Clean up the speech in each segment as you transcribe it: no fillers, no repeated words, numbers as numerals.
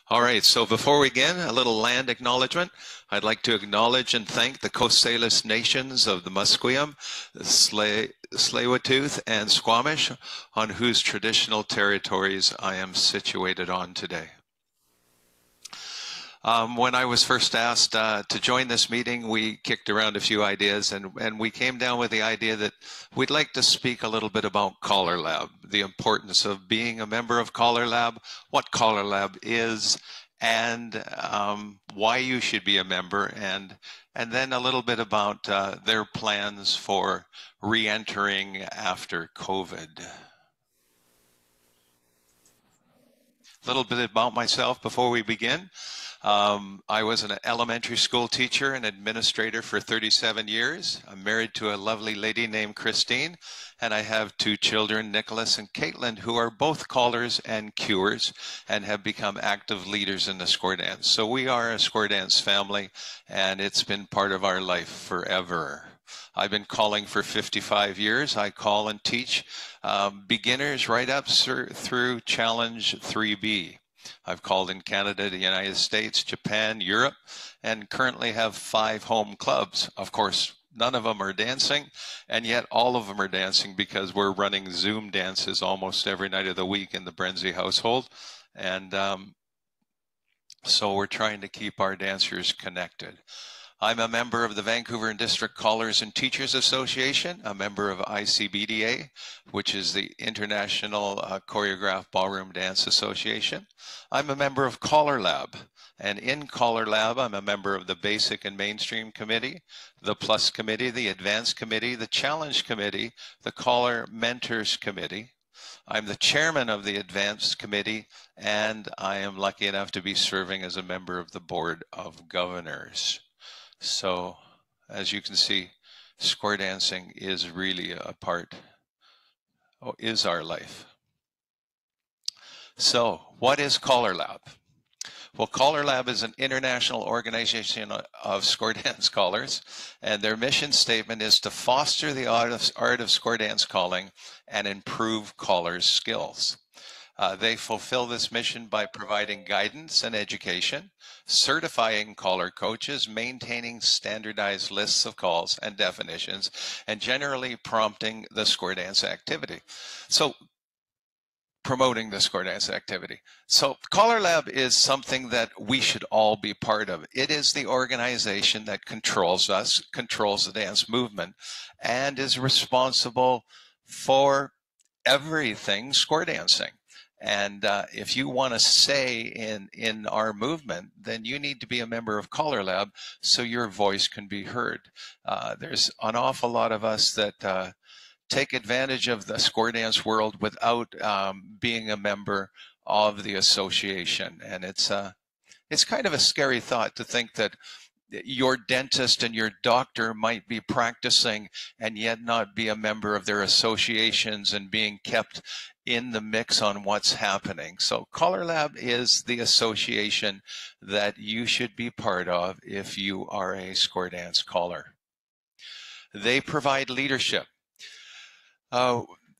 All right, so before we begin, a little land acknowledgement. I'd like to acknowledge and thank the Coast Salish nations of the Musqueam, Tsleil-Waututh, and Squamish, on whose traditional territories I am situated on today. When I was first asked to join this meeting, we kicked around a few ideas, and we came down with the idea that we'd like to speak a little bit about Callerlab, the importance of being a member of Callerlab, what Callerlab is, and why you should be a member, and then a little bit about their plans for re-entering after COVID. A little bit about myself before we begin. I was an elementary school teacher and administrator for 37 years. I'm married to a lovely lady named Christine, and I have two children, Nicholas and Caitlin, who are both callers and cuers and have become active leaders in the square dance. So we are a square dance family, and it's been part of our life forever. I've been calling for 55 years. I call and teach beginners right up through Challenge 3B. I've called in Canada, the United States, Japan, Europe, and currently have 5 home clubs. Of course, none of them are dancing, and yet all of them are dancing because we're running Zoom dances almost every night of the week in the Brendzy household. And so we're trying to keep our dancers connected. I'm a member of the Vancouver and District Callers and Teachers Association, a member of ICBDA, which is the International Choreographed Ballroom Dance Association. I'm a member of Callerlab, and in Callerlab, I'm a member of the Basic and Mainstream Committee, the Plus Committee, the Advanced Committee, the Challenge Committee, the Caller Mentors Committee. I'm the chairman of the Advanced Committee, and I am lucky enough to be serving as a member of the Board of Governors. So, as you can see, square dancing is really a part, is our life. So, what is Callerlab? Well, Callerlab is an international organization of square dance callers, and their mission statement is to foster the art of square dance calling and improve callers' skills. They fulfill this mission by providing guidance and education, certifying caller coaches, maintaining standardized lists of calls and definitions, and generally prompting the square dance activity. So, promoting the square dance activity. So Callerlab is something that we should all be part of. It is the organization that controls us, controls the dance movement, and is responsible for everything square dancing. And if you want to say in our movement, then you need to be a member of Callerlab so your voice can be heard. There's an awful lot of us that take advantage of the square dance world without being a member of the association. And it's kind of a scary thought to think that your dentist and your doctor might be practicing and yet not be a member of their associations and being kept in the mix on what's happening. So Callerlab is the association that you should be part of if you are a square dance caller. They provide leadership.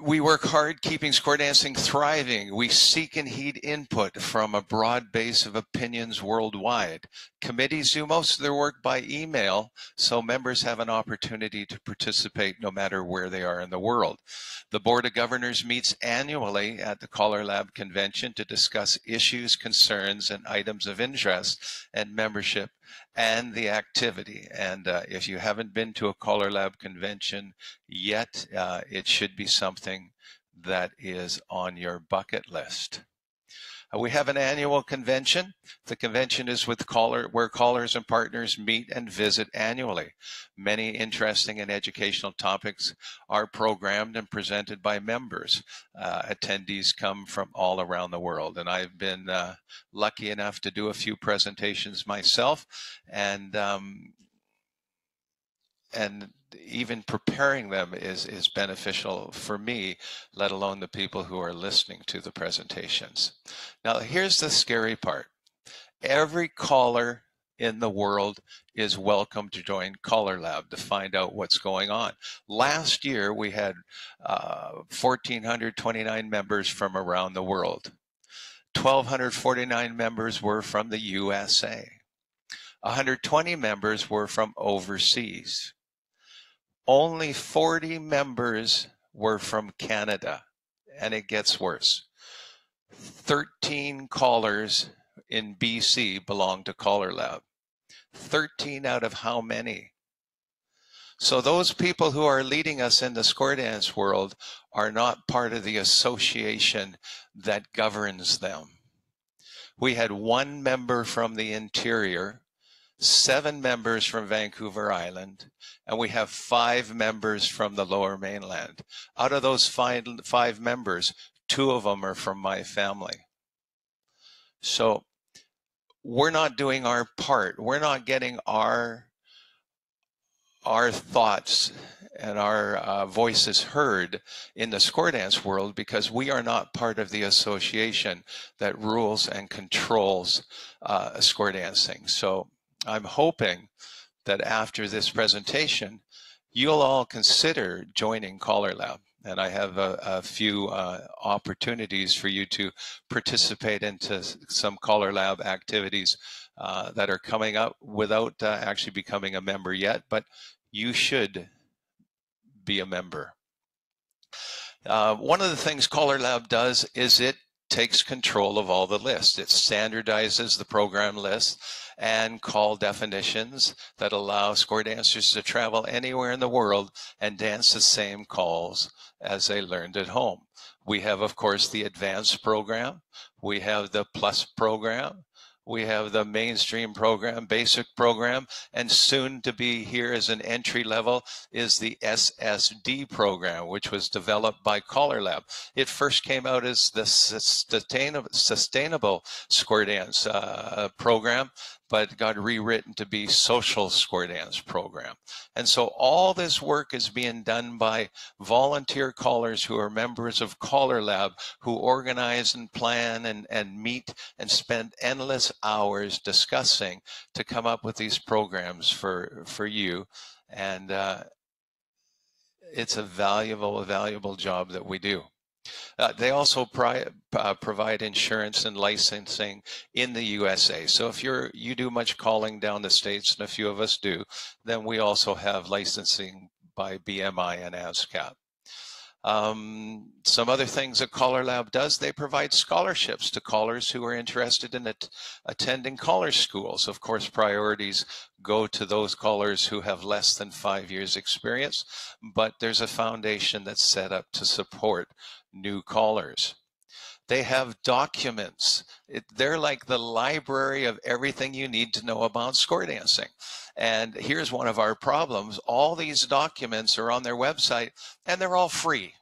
We work hard keeping square dancing thriving. We seek and heed input from a broad base of opinions worldwide. Committees do most of their work by email, so members have an opportunity to participate no matter where they are in the world. The Board of Governors meets annually at the Callerlab Convention to discuss issues, concerns, and items of interest and membership and the activity. And if you haven't been to a Callerlab convention yet, it should be something that is on your bucket list. We have an annual convention. The convention is where callers and partners meet and visit annually. Many interesting and educational topics are programmed and presented by members. Attendees come from all around the world, and I've been lucky enough to do a few presentations myself, and even preparing them is beneficial for me, let alone the people who are listening to the presentations. Now, here's the scary part. Every caller in the world is welcome to join Callerlab to find out what's going on. Last year, we had 1,429 members from around the world. 1,249 members were from the USA. 120 members were from overseas. Only 40 members were from Canada, and it gets worse. 13 callers in BC belong to Callerlab. 13 out of how many? So those people who are leading us in the square dance world are not part of the association that governs them. We had 1 member from the interior, 7 members from Vancouver Island, and we have 5 members from the Lower Mainland. Out of those five members, 2 of them are from my family. So we're not doing our part. We're not getting our thoughts and our voices heard in the square dance world because we are not part of the association that rules and controls square dancing. So I'm hoping that after this presentation, you'll all consider joining Callerlab. And I have a few opportunities for you to participate into some Callerlab activities that are coming up without actually becoming a member yet, but you should be a member. One of the things Callerlab does is it takes control of all the lists. It standardizes the program list and call definitions that allow square dancers to travel anywhere in the world and dance the same calls as they learned at home. We have, of course, the advanced program. We have the plus program. We have the mainstream program, basic program, and soon to be here as an entry level is the SSD program, which was developed by Callerlab. It first came out as the sustainable square dance program, but got rewritten to be social square dance program. And so all this work is being done by volunteer callers who are members of Callerlab, who organize and plan and meet and spend endless hours discussing to come up with these programs for you. And it's a valuable job that we do. They also provide insurance and licensing in the USA. So if you do much calling down the States, and a few of us do, then we also have licensing by BMI and ASCAP. Some other things that Callerlab does, they provide scholarships to callers who are interested in attending caller schools. Of course, priorities go to those callers who have less than 5 years experience, but there's a foundation that's set up to support new callers. They have documents. They're like the library of everything you need to know about square dancing. And here's one of our problems. All these documents are on their website and they're all free.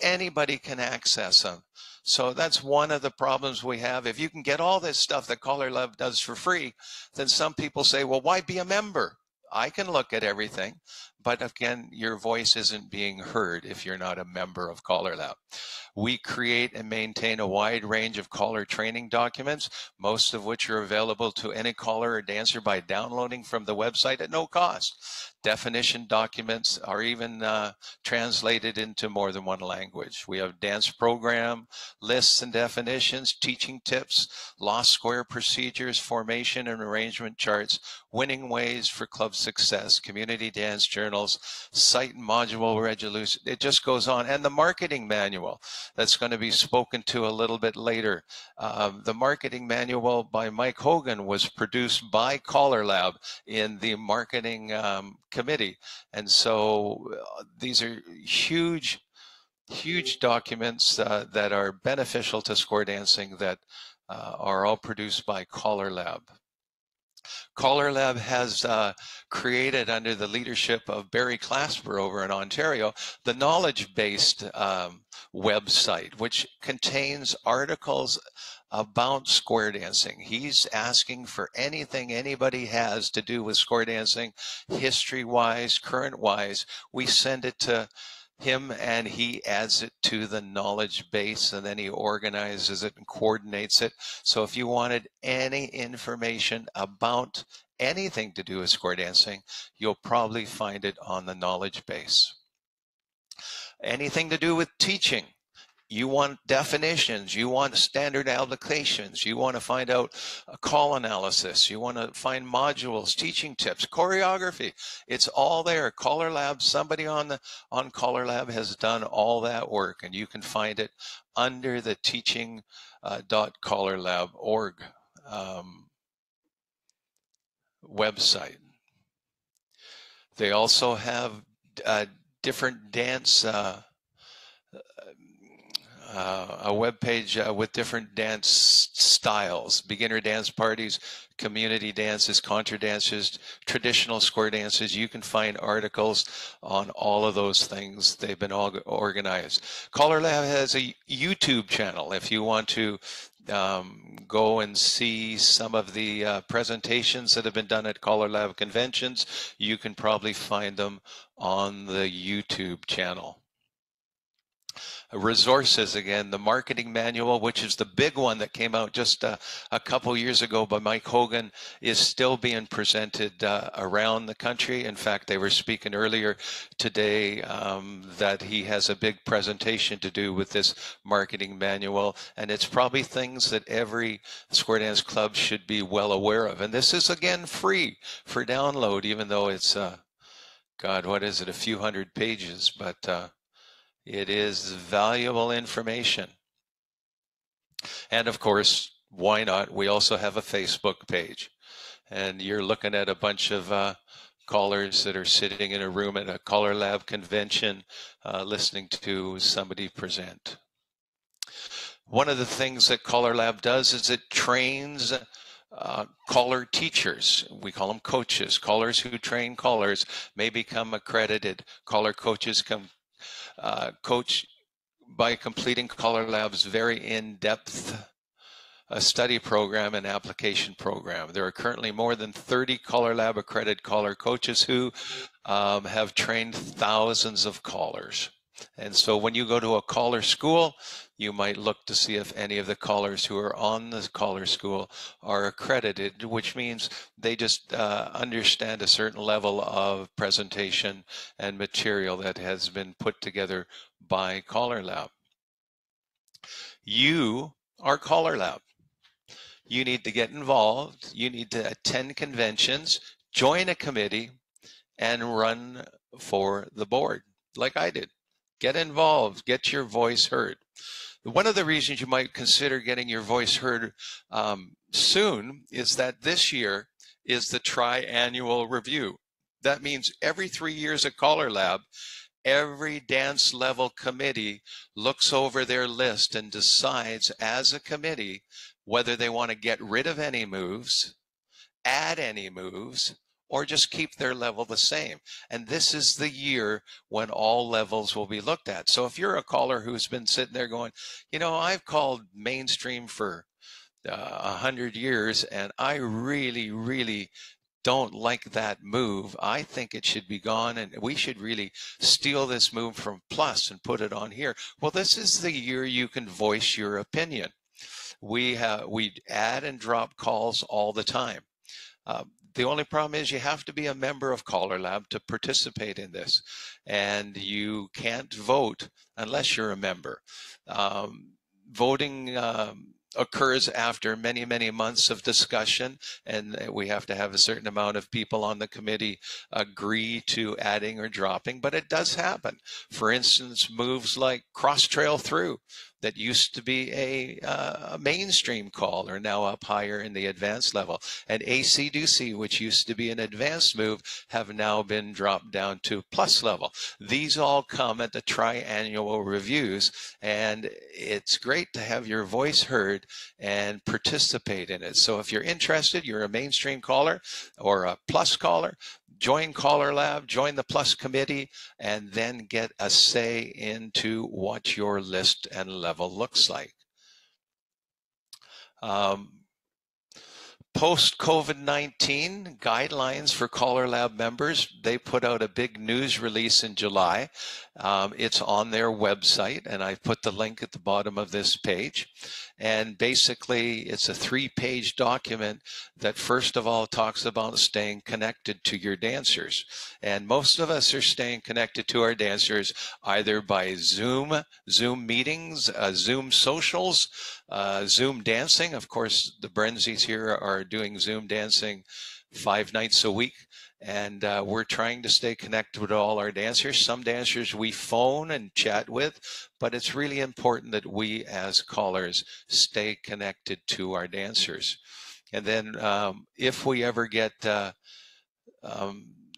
Anybody can access them. So that's one of the problems we have. If you can get all this stuff that Callerlab does for free, then some people say, well, why be a member? I can look at everything. But again, your voice isn't being heard if you're not a member of Callerlab. We create and maintain a wide range of caller training documents, most of which are available to any caller or dancer by downloading from the website at no cost. Definition documents are even translated into more than one language. We have dance program, lists and definitions, teaching tips, lost square procedures, formation and arrangement charts, winning ways for club success, community dance journals, site and module resolution. It just goes on. And the marketing manual that's going to be spoken to a little bit later. The marketing manual by Mike Hogan was produced by Callerlab in the marketing committee. And so these are huge documents that are beneficial to square dancing that are all produced by Callerlab. Callerlab has created, under the leadership of Barry Clasper over in Ontario, the knowledge-based website, which contains articles about square dancing. He's asking for anything anybody has to do with square dancing, history-wise, current-wise. We send it to him and he adds it to the knowledge base, and then he organizes it and coordinates it. So if you wanted any information about anything to do with square dancing, you'll probably find it on the knowledge base. Anything to do with teaching, You want definitions, you want standard allocations, you want to find out a call analysis, you want to find modules, teaching tips, choreography. It's all there. Callerlab, somebody on Callerlab has done all that work, and you can find it under the teaching.callerlab.org website. They also have different dance a web page with different dance styles: beginner dance parties, community dances, contra dances, traditional square dances. You can find articles on all of those things. They've been all organized. Callerlab has a YouTube channel. If you want to go and see some of the presentations that have been done at Callerlab conventions, you can probably find them on the YouTube channel. Resources, again, the marketing manual, which is the big one that came out just a couple years ago by Mike Hogan, is still being presented around the country. In fact, they were speaking earlier today that he has a big presentation to do with this marketing manual, and it's probably things that every square dance club should be well aware of. And this is, again, free for download, even though it's, God, what is it, a few hundred pages, but it is valuable information. And of course, why not? We also have a Facebook page. And you're looking at a bunch of callers that are sitting in a room at a Callerlab convention listening to somebody present. One of the things that Callerlab does is it trains caller teachers. We call them coaches. Callers who train callers may become accredited. Caller coaches come coach by completing Callerlab's very in-depth study program and application program. There are currently more than 30 Callerlab accredited caller coaches who have trained thousands of callers. And so when you go to a caller school, you might look to see if any of the callers who are on the caller school are accredited, which means they just understand a certain level of presentation and material that has been put together by Callerlab. You are Callerlab. You need to get involved. You need to attend conventions, join a committee, and run for the board, like I did. Get involved, get your voice heard. One of the reasons you might consider getting your voice heard soon is that this year is the tri-annual review. That means every 3 years at Callerlab, every dance level committee looks over their list and decides as a committee whether they want to get rid of any moves, add any moves, or just keep their level the same. And this is the year when all levels will be looked at. So if you're a caller who's been sitting there going, you know, I've called mainstream for 100 years and I really don't like that move. I think it should be gone and we should really steal this move from Plus and put it on here. Well, this is the year you can voice your opinion. We add and drop calls all the time. The only problem is you have to be a member of Callerlab to participate in this, and you can't vote unless you're a member. Voting occurs after many months of discussion, and we have to have a certain amount of people on the committee agree to adding or dropping, but it does happen. For instance, moves like cross trail through that used to be a mainstream call are now up higher in the advanced level. And AC/DC, which used to be an advanced move, have now been dropped down to plus level. These all come at the tri-annual reviews, and it's great to have your voice heard and participate in it. So if you're interested, you're a mainstream caller or a plus caller, join Callerlab, join the Plus committee, and then get a say into what your list and level looks like. Post-COVID-19 guidelines for Callerlab members, they put out a big news release in July. It's on their website, and I put the link at the bottom of this page. And basically, it's a 3-page document that first of all talks about staying connected to your dancers. And most of us are staying connected to our dancers either by Zoom meetings, Zoom socials, Zoom dancing. Of course, the Brendzys here are doing Zoom dancing 5 nights a week. And we're trying to stay connected with all our dancers. Some dancers we phone and chat with, but it's really important that we as callers stay connected to our dancers. And then if we ever get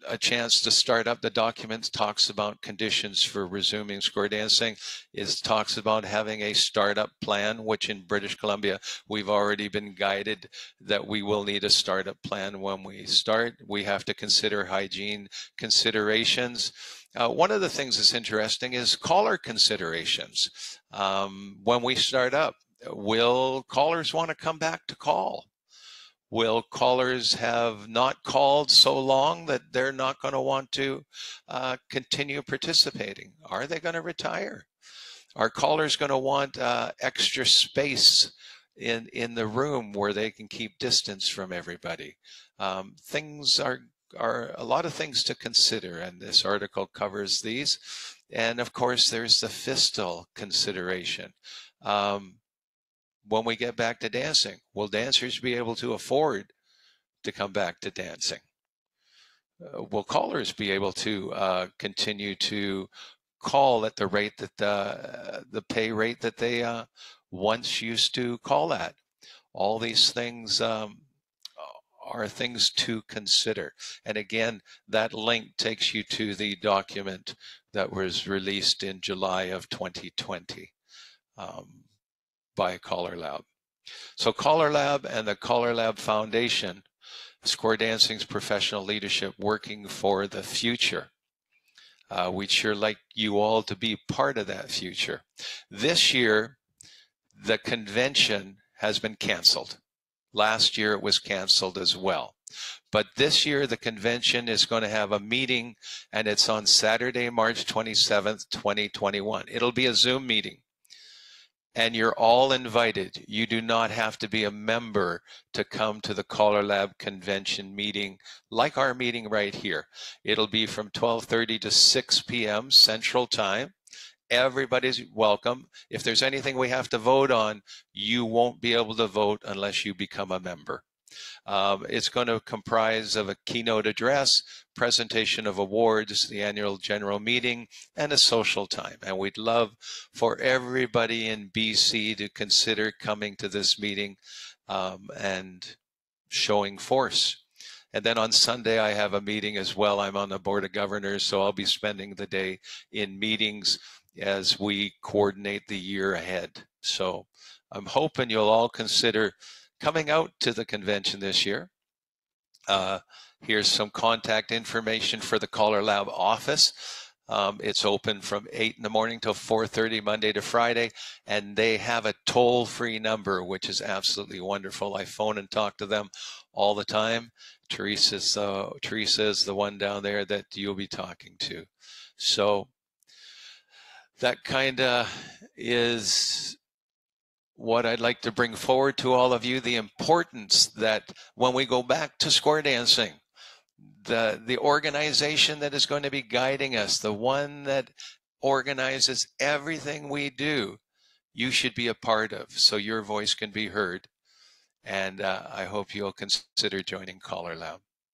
a chance to start up, the document talks about conditions for resuming square dancing. It talks about having a startup plan, which in British Columbia, we've already been guided that we will need a startup plan when we start. We have to consider hygiene considerations. One of the things that's interesting is caller considerations. When we start up, will callers want to come back to call? Will callers have not called so long that they're not going to want to continue participating? Are they going to retire? Are callers going to want extra space in the room where they can keep distance from everybody? Things are a lot of things to consider, and this article covers these. And of course, there's the fiscal consideration. When we get back to dancing, will dancers be able to afford to come back to dancing? Will callers be able to continue to call at the rate that the pay rate that they once used to call at? All these things are things to consider. And again, that link takes you to the document that was released in July of 2020. By Callerlab. So Callerlab and the Callerlab Foundation, Square Dancing's professional leadership working for the future. We'd sure like you all to be part of that future. This year, the convention has been canceled. Last year it was canceled as well. But this year the convention is going to have a meeting, and it's on Saturday, March 27th, 2021. It'll be a Zoom meeting. And you're all invited. You do not have to be a member to come to the Callerlab convention meeting, like our meeting right here. It'll be from 12:30 to 6 p.m. Central Time. Everybody's welcome. If there's anything we have to vote on, you won't be able to vote unless you become a member. It's going to comprise of a keynote address, presentation of awards, the annual general meeting, and a social time. And we'd love for everybody in BC to consider coming to this meeting and showing force. And then on Sunday, I have a meeting as well. I'm on the Board of Governors, so I'll be spending the day in meetings as we coordinate the year ahead. So I'm hoping you'll all consider coming out to the convention this year. Here's some contact information for the Callerlab office. It's open from 8 in the morning till 4:30 Monday to Friday, and they have a toll-free number, which is absolutely wonderful. I phone and talk to them all the time. Teresa is the one down there that you'll be talking to. So that kind of is what I'd like to bring forward to all of you, the importance that when we go back to square dancing, the organization that is going to be guiding us, the one that organizes everything we do, you should be a part of so your voice can be heard. And I hope you'll consider joining Callerlab.